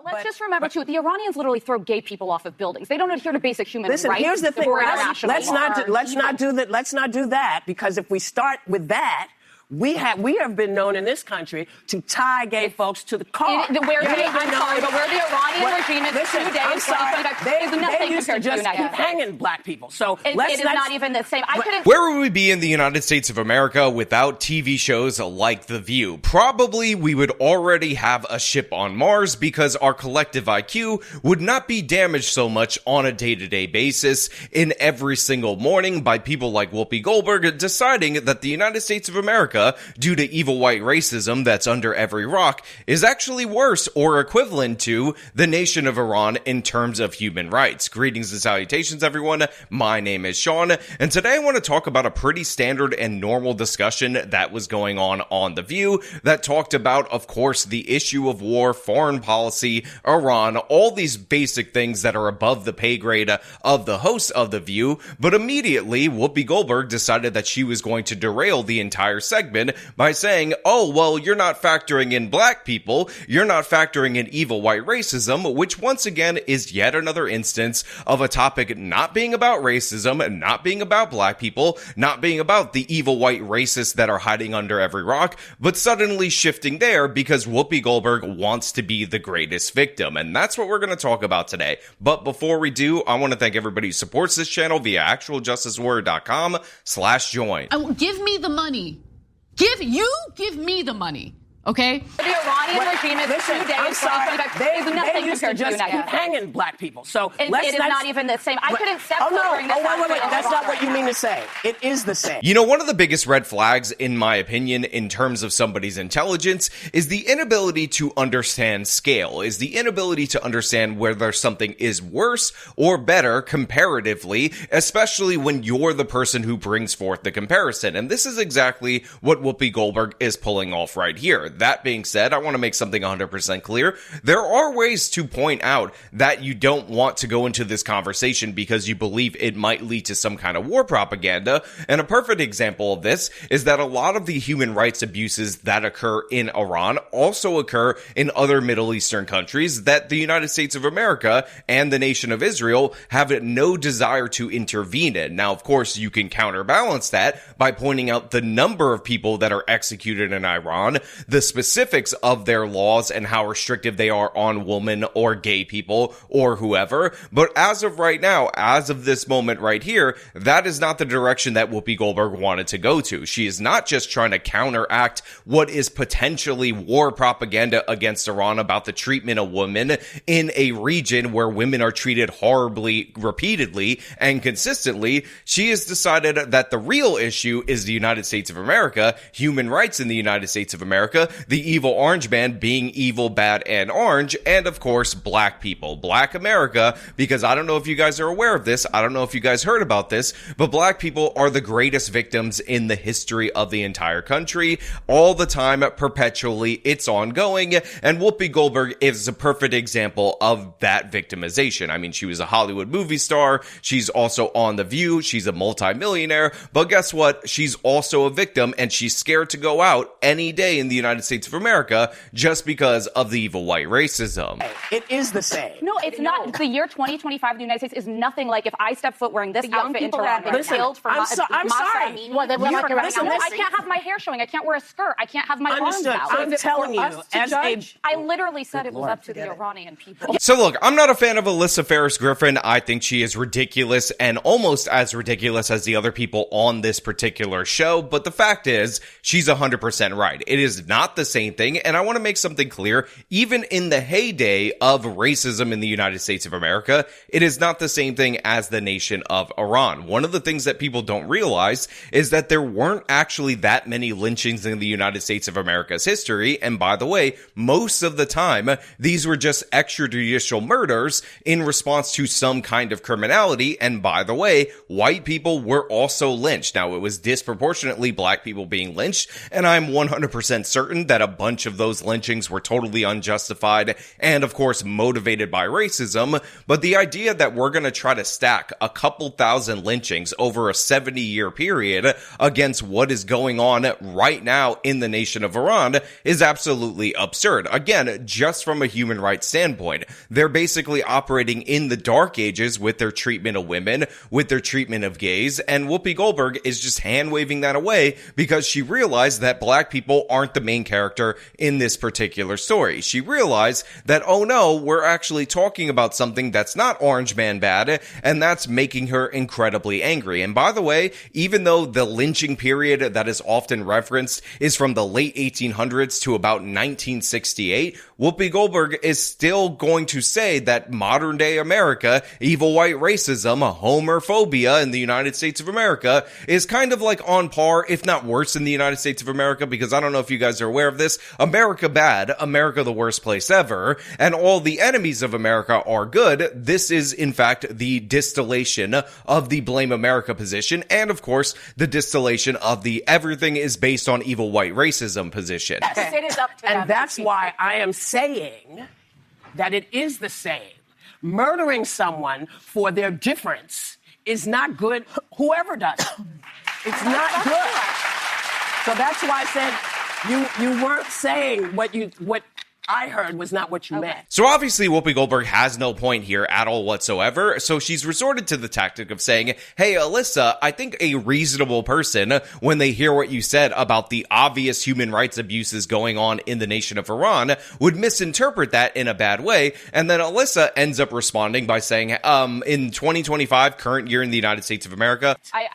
But let's just remember, too, the Iranians literally throw gay people off of buildings. They don't adhere to basic human rights. Listen, here's the thing. Let's not do that, because if we start with that, we have been known in this country to tie gay folks to the car. Where the Iranian regime is today, is nothing used to just keep hanging black people. So it is not even the same. Where would we be in the United States of America without TV shows like The View? Probably we would already have a ship on Mars, because our collective IQ would not be damaged so much on a day-to-day basis in every single morning by people like Whoopi Goldberg deciding that the United States of America, due to evil white racism that's under every rock, is actually worse or equivalent to the nation of Iran in terms of human rights. Greetings and salutations, everyone. My name is Sean, and today I want to talk about a pretty standard and normal discussion that was going on The View that talked about, of course, the issue of war, foreign policy, Iran, all these basic things that are above the pay grade of the hosts of The View. But immediately, Whoopi Goldberg decided that she was going to derail the entire segment by saying, oh, well, you're not factoring in black people, you're not factoring in evil white racism, which once again is yet another instance of a topic not being about racism, not being about black people, not being about the evil white racists that are hiding under every rock, but suddenly shifting there because Whoopi Goldberg wants to be the greatest victim. And that's what we're going to talk about today. But before we do, I want to thank everybody who supports this channel via actualjusticewarrior.com/join. Give me the money. Give me the money, okay? The Iranian regime is today they used to just keep hanging black people. So it is not even the same. I couldn't step during this. Wait. That's not what you mean to say. It is the same. You know, one of the biggest red flags, in my opinion, in terms of somebody's intelligence is the inability to understand scale, is the inability to understand whether something is worse or better comparatively, especially when you're the person who brings forth the comparison. And this is exactly what Whoopi Goldberg is pulling off right here. That being said, I want to make something 100% clear. There are ways to point out that you don't want to go into this conversation because you believe it might lead to some kind of war propaganda. And a perfect example of this is that a lot of the human rights abuses that occur in Iran also occur in other Middle Eastern countries that the United States of America and the nation of Israel have no desire to intervene in. Now, of course, you can counterbalance that by pointing out the number of people that are executed in Iran, the specifics of their laws and how restrictive they are on women or gay people or whoever. But as of right now, as of this moment right here, that is not the direction that Whoopi Goldberg wanted to go to. She is not just trying to counteract what is potentially war propaganda against Iran about the treatment of women in a region where women are treated horribly, repeatedly, and consistently. She has decided that the real issue is the United States of America, human rights in the United States of America, the evil orange man being evil, bad, and orange, and of course, black people, black America, because I don't know if you guys are aware of this, I don't know if you guys heard about this, but black people are the greatest victims in the history of the entire country, all the time, perpetually, it's ongoing, and Whoopi Goldberg is a perfect example of that victimization. I mean, she was a Hollywood movie star, she's also on The View, she's a multimillionaire, but guess what? She's also a victim, and she's scared to go out any day in the United States of America just because of the evil white racism. It is the same. No, it's not. The year 2025 in the United States is nothing like if I step foot wearing this outfit into Iran. I'm sorry. I can't have my hair showing. I can't wear a skirt. I can't have my arms out. I'm telling you, as I literally said it was up to the Iranian people. So look, I'm not a fan of Alyssa Ferris Griffin. I think she is ridiculous and almost as ridiculous as the other people on this particular show. But the fact is, she's 100% right. It is not the same thing. And I want to make something clear. Even in the heyday of racism in the United States of America, it is not the same thing as the nation of Iran. One of the things that people don't realize is that there weren't actually that many lynchings in the United States of America's history. And by the way, most of the time, these were just extrajudicial murders in response to some kind of criminality. And by the way, white people were also lynched. Now, it was disproportionately black people being lynched, and I'm 100% certain that a bunch of those lynchings were totally unjustified and, of course, course, motivated by racism, but the idea that we're going to try to stack a couple thousand lynchings over a 70-year period against what is going on right now in the nation of Iran is absolutely absurd. Again, just from a human rights standpoint, they're basically operating in the dark ages with their treatment of women, with their treatment of gays, and Whoopi Goldberg is just hand-waving that away because she realized that black people aren't the main character in this particular story. She realized that, oh no, we're actually talking about something that's not Orange Man bad, and that's making her incredibly angry. And by the way, even though the lynching period that is often referenced is from the late 1800s to about 1968, Whoopi Goldberg is still going to say that modern day America, evil white racism, homophobia in the United States of America is kind of like on par, if not worse in the United States of America, because I don't know if you guys are aware of this. America bad, America the worst place ever, and all the enemies of America are good. This is, in fact, the distillation of the blame America position, and of course, the distillation of the everything is based on evil white racism position. Yes, it is up to them. And that's why I am saying that it is the same. Murdering someone for their difference is not good, whoever does it. It's not good. So that's why I said you weren't saying what I heard was not what you meant. So obviously Whoopi Goldberg has no point here at all whatsoever, so she's resorted to the tactic of saying, hey Alyssa, I think a reasonable person, when they hear what you said about the obvious human rights abuses going on in the nation of Iran, would misinterpret that in a bad way, and then Alyssa ends up responding by saying, in 2025, current year in the United States of America. I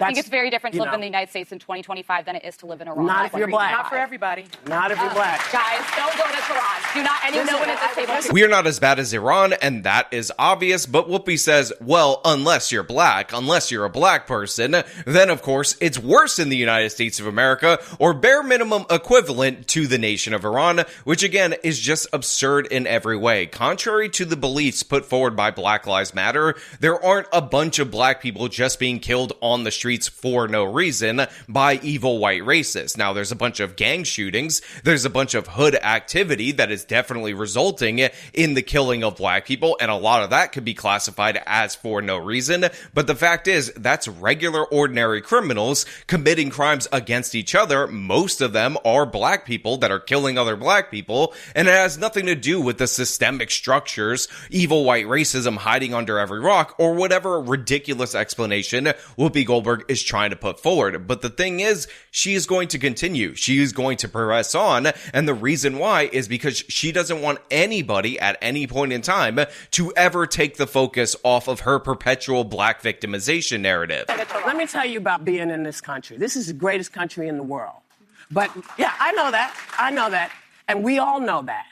think it's very different to live in the United States in 2025 than it is to live in Iran. Not if you're black. Not for everybody. Not if you're black. Guys, don't go to Tehran. Do not anyone at this table. We are not as bad as Iran, and that is obvious, but Whoopi says, well, unless you're black, unless you're a black person, then of course it's worse in the United States of America, or bare minimum equivalent to the nation of Iran, which again is just absurd in every way. Contrary to the beliefs put forward by Black Lives Matter, there aren't a bunch of black people just being killed on the streets for no reason by evil white racists. Now, there's a bunch of gang shootings, there's a bunch of hood activity that is definitely resulting in the killing of black people, and a lot of that could be classified as for no reason, but the fact is, that's regular ordinary criminals committing crimes against each other. Most of them are black people that are killing other black people, and it has nothing to do with the systemic structures, evil white racism hiding under every rock, or whatever ridiculous explanation Whoopi Goldberg is trying to put forward. But the thing is, she is going to continue. She is going to press on, and the reason why is because she doesn't want anybody at any point in time to ever take the focus off of her perpetual black victimization narrative. Let me tell you about being in this country. This is the greatest country in the world. But, yeah, I know that. And we all know that.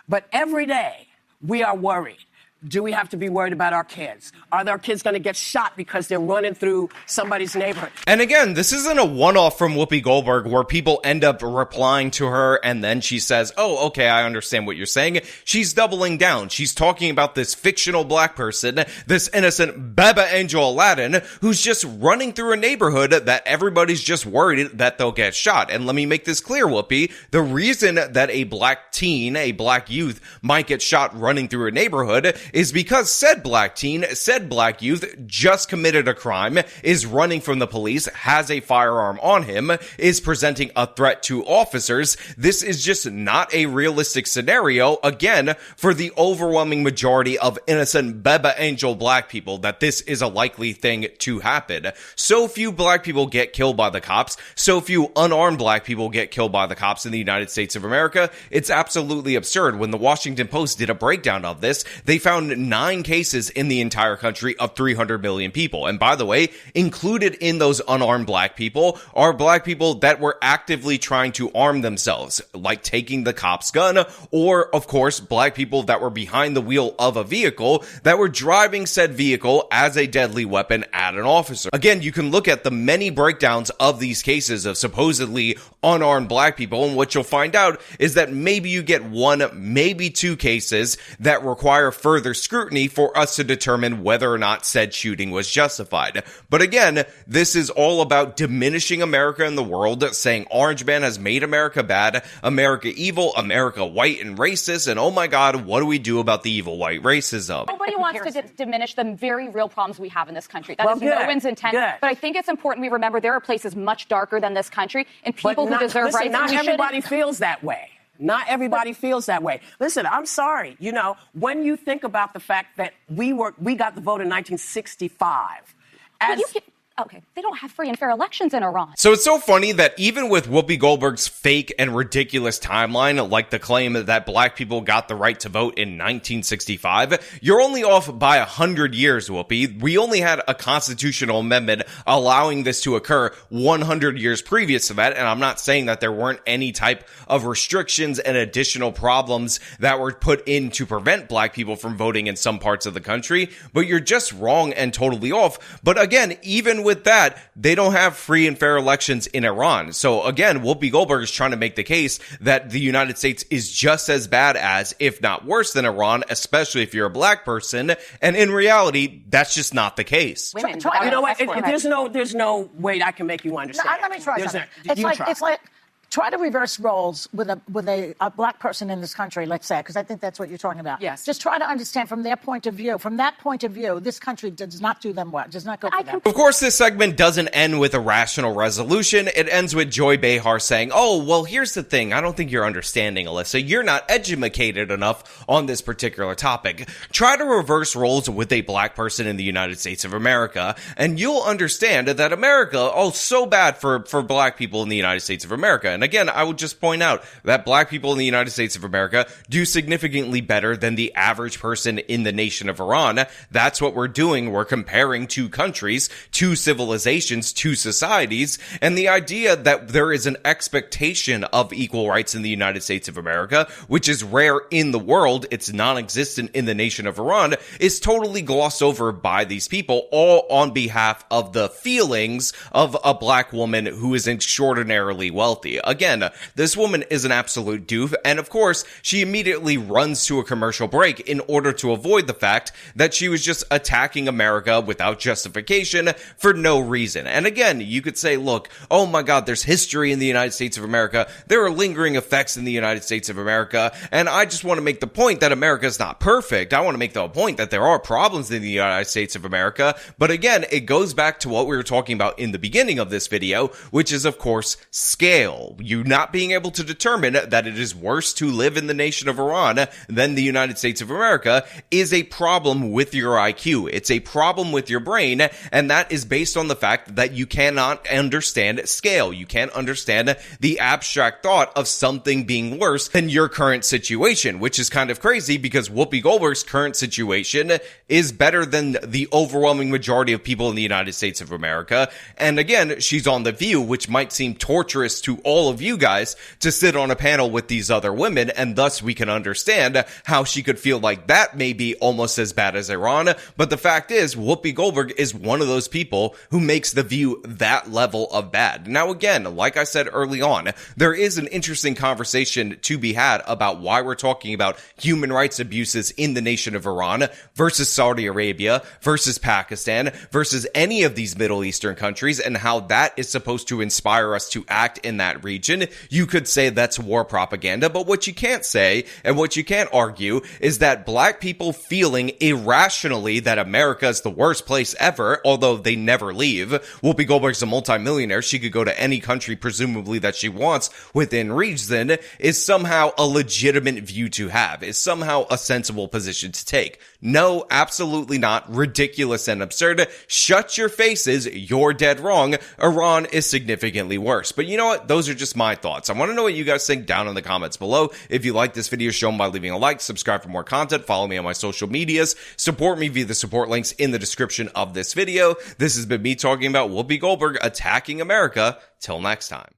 But every day, we are worried. Do we have to be worried about our kids? Are our kids going to get shot because they're running through somebody's neighborhood? And again, this isn't a one-off from Whoopi Goldberg where people end up replying to her and then she says, oh, okay, I understand what you're saying. She's doubling down. She's talking about this fictional black person, this innocent Baba Angel Aladdin, who's just running through a neighborhood that everybody's just worried that they'll get shot. And let me make this clear, Whoopi. The reason that a black teen, a black youth, might get shot running through a neighborhood is because said black teen, said black youth just committed a crime, is running from the police, has a firearm on him, is presenting a threat to officers. This is just not a realistic scenario, again, for the overwhelming majority of innocent Baba Angel black people, that this is a likely thing to happen. So few black people get killed by the cops, so few unarmed black people get killed by the cops in the United States of America. It's absolutely absurd. When the Washington Post did a breakdown of this, they found 9 cases in the entire country of 300 million people. And by the way, included in those unarmed black people are black people that were actively trying to arm themselves, like taking the cop's gun, or of course, black people that were behind the wheel of a vehicle that were driving said vehicle as a deadly weapon at an officer. Again, you can look at the many breakdowns of these cases of supposedly unarmed black people, and what you'll find out is that maybe you get 1, maybe 2 cases that require further further scrutiny for us to determine whether or not said shooting was justified. But again, this is all about diminishing America in the world, saying Orange Man has made America bad, America evil, America white and racist, and oh my God, what do we do about the evil white racism? Nobody wants to diminish the very real problems we have in this country. That is no one's intent. Good. But I think it's important we remember there are places much darker than this country and people who deserve rights. Not everybody feels that way. Not everybody feels that way. Listen, I'm sorry. You know, when you think about the fact that we got the vote in 1965, okay, they don't have free and fair elections in Iran. So it's so funny that even with Whoopi Goldberg's fake and ridiculous timeline, like the claim that black people got the right to vote in 1965, you're only off by 100 years, Whoopi. We only had a constitutional amendment allowing this to occur 100 years previous to that, and I'm not saying that there weren't any type of restrictions and additional problems that were put in to prevent black people from voting in some parts of the country, but you're just wrong and totally off. But again, even with that, they don't have free and fair elections in Iran. So again, Whoopi Goldberg is trying to make the case that the United States is just as bad as, if not worse than Iran, especially if you're a black person. And in reality, that's just not the case. Women, you know what? There's no way I can make you understand. No, let me try something. It's like try to reverse roles with a black person in this country, let's say, because I think that's what you're talking about. Yes. Just try to understand from their point of view. From that point of view, this country does not do them well. Does not go for them. Of course, this segment doesn't end with a rational resolution. It ends with Joy Behar saying, oh, well, here's the thing. I don't think you're understanding, Alyssa. You're not educated enough on this particular topic. Try to reverse roles with a black person in the United States of America, and you'll understand that America, so bad for black people in the United States of America. And again, I would just point out that black people in the United States of America do significantly better than the average person in the nation of Iran. That's what we're doing. We're comparing two countries, two civilizations, two societies, and the idea that there is an expectation of equal rights in the United States of America, which is rare in the world, it's non-existent in the nation of Iran, is totally glossed over by these people, all on behalf of the feelings of a black woman who is extraordinarily wealthy. Again, this woman is an absolute doof, and of course, she immediately runs to a commercial break in order to avoid the fact that she was just attacking America without justification for no reason. And again, you could say, look, oh my God, there's history in the United States of America, there are lingering effects in the United States of America, and I just want to make the point that America is not perfect. I want to make the point that there are problems in the United States of America, but again, it goes back to what we were talking about in the beginning of this video, which is, of course, scale. You not being able to determine that it is worse to live in the nation of Iran than the United States of America is a problem with your IQ. It's a problem with your brain, and that is based on the fact that you cannot understand scale. You can't understand the abstract thought of something being worse than your current situation, which is kind of crazy because Whoopi Goldberg's current situation is better than the overwhelming majority of people in the United States of America. And again, she's on The View, which might seem torturous to all of you guys to sit on a panel with these other women, and thus we can understand how she could feel like that may be almost as bad as Iran. But the fact is, Whoopi Goldberg is one of those people who makes The View that level of bad. Now again, like I said early on, there is an interesting conversation to be had about why we're talking about human rights abuses in the nation of Iran versus Saudi Arabia versus Pakistan versus any of these Middle Eastern countries, and how that is supposed to inspire us to act in that region. You could say that's war propaganda, but what you can't say and what you can't argue is that black people feeling irrationally that America is the worst place ever, although they never leave. Whoopi Goldberg's a multimillionaire. She could go to any country, presumably, that she wants within reason, is somehow a legitimate view to have, is somehow a sensible position to take. No, absolutely not. Ridiculous and absurd. Shut your faces. You're dead wrong. Iran is significantly worse. But you know what? Those are just my thoughts. I want to know what you guys think down in the comments below. If you like this video, show them by leaving a like, subscribe for more content, follow me on my social medias, support me via the support links in the description of this video. This has been me talking about Whoopi Goldberg attacking America. Till next time.